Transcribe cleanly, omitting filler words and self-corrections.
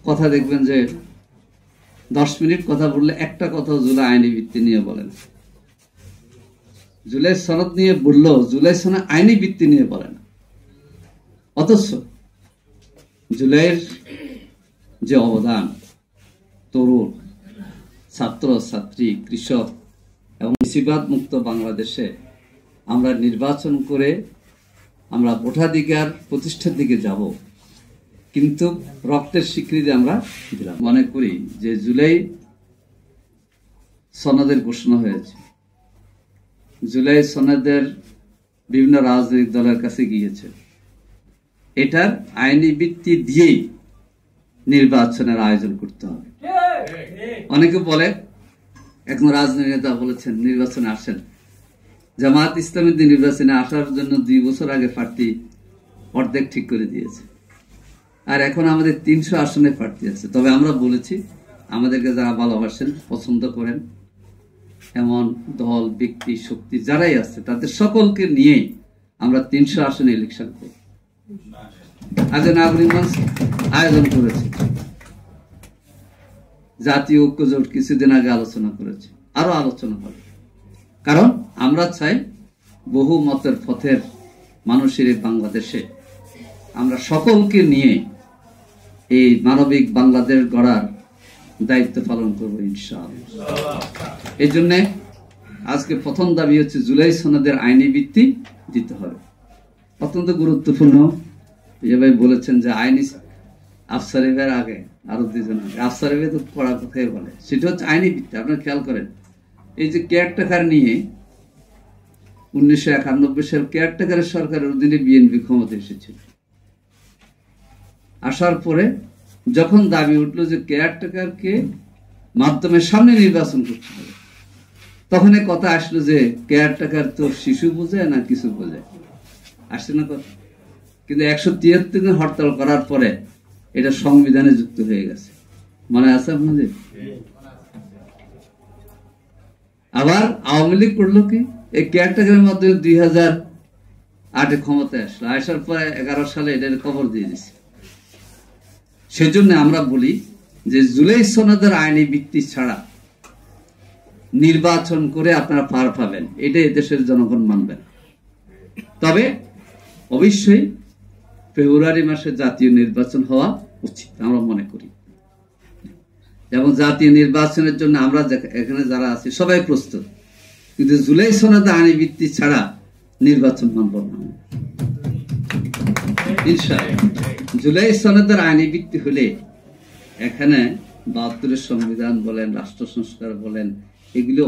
কথা দেখবেন যে 10 মিনিট কথা বললে একটা কথা জুলাই আইনি ভিত্তি নিয়ে বলেন, জুলাই সনদ নিয়ে বললো জুলাই সনদ আইনি ভিত্তি নিয়ে বলেন। অথচ জুলাইয়ের যে অবদান, তরুণ, ছাত্র ছাত্রী, কৃষক এবং ফ্যাসিবাদ মুক্ত বাংলাদেশে আমরা নির্বাচন করে আমরা ভোটাধিকার প্রতিষ্ঠার দিকে যাব, কিন্তু রক্তের স্বীকৃতি আমরা দিলাম। মনে করি যে জুলাই সনদের ঘোষণা হয়েছে, জুলাই সনদের বিভিন্ন রাজনৈতিক দলের কাছে গিয়েছে, এটার আইনি ভিত্তি দিয়েই নির্বাচনের আয়োজন করতে হবে। অনেকে বলে, একজন রাজনৈতিক নেতা বলেছেন নির্বাচনে আসেন, জামাত ইসলামী নির্বাচনে আসার জন্য 2 বছর আগে প্রার্থী অর্ধেক ঠিক করে দিয়েছে, আর এখন আমাদের 300 আসনে প্রার্থী আছে। তবে আমরা বলেছি আমাদেরকে যারা ভালোবাসেন, পছন্দ করেন এমন দল, ব্যক্তি, শক্তি যারাই আছে তাদের সকলকে নিয়ে আমরা 300 আসনে ইলেকশন করব। আগে নাগরিক মঞ্চ আয়োজন করেছে, জাতীয় ঐক্য জোট কিছুদিন আগে আলোচনা করেছে, আরো আলোচনা হবে। কারণ আমরা চাই বহু মতের পথের মানুষের এই বাংলাদেশে আমরা সকলকে নিয়ে এই মানবিক বাংলাদেশ গড়ার দায়িত্ব পালন করবো ইনশাআল্লাহ। এই জন্য আজকে প্রথম দাবি হচ্ছে জুলাই সনদের আইনি ভিত্তি দিতে হবে। অত্যন্ত গুরুত্বপূর্ণ। ভাই বলেছেন যে আইনি আফসারিফের আগে আরো 2 জন আগে, আফসারিফে তো পড়া কথাই বলে, সেটা হচ্ছে আইনি ভিত্তি। আপনারা খেয়াল করেন, এই যে কেয়ারটেকার নিয়ে 1991 সাল কেয়ারটেকারের সরকারের অধীনে বিএনপি ক্ষমতা এসেছিল। আসার পরে যখন দাবি উঠলো যে কেয়ারটেকারকে মাধ্যমের সামনে নির্বাচন করতে হবে, তখন কথা আসলো যে কেয়ারটেকার তো শিশু বোঝায় না কিছু বোঝায়, আসছে না কথা। কিন্তু 173 দিন হরতাল করার পরে এটা সংবিধানে যুক্ত হয়ে গেছে, মনে আছে আপনাদের? আবার আওয়ামী লীগ করলো কি, এই কেয়ারটেকারের মাধ্যমে 2008 ক্ষমতায় আসলো, আসার পরে 11 সালে এটার কবর দিয়ে দিচ্ছে। সেজন্য আমরা বলি যে জুলাই সনদের আইনি ভিত্তি ছাড়া নির্বাচন করে আপনারা পার পাবেন, এটাই দেশের জনগণ মানবেন। তবে অবশ্যই ফেব্রুয়ারি মাসে জাতীয় নির্বাচন হওয়া উচিত আমরা মনে করি। যেমন জাতীয় নির্বাচনের জন্য আমরা এখানে যারা আছি সবাই প্রস্তুত, কিন্তু জুলাই সনদের আইনি ভিত্তি ছাড়া নির্বাচন মানব না ইনশাআল্লাহ। জুলাই সনদের আইনি ভিত্তি হলে এখানে 72 সংবিধান বলেন, রাষ্ট্র সংস্কার বলেন, এগুলো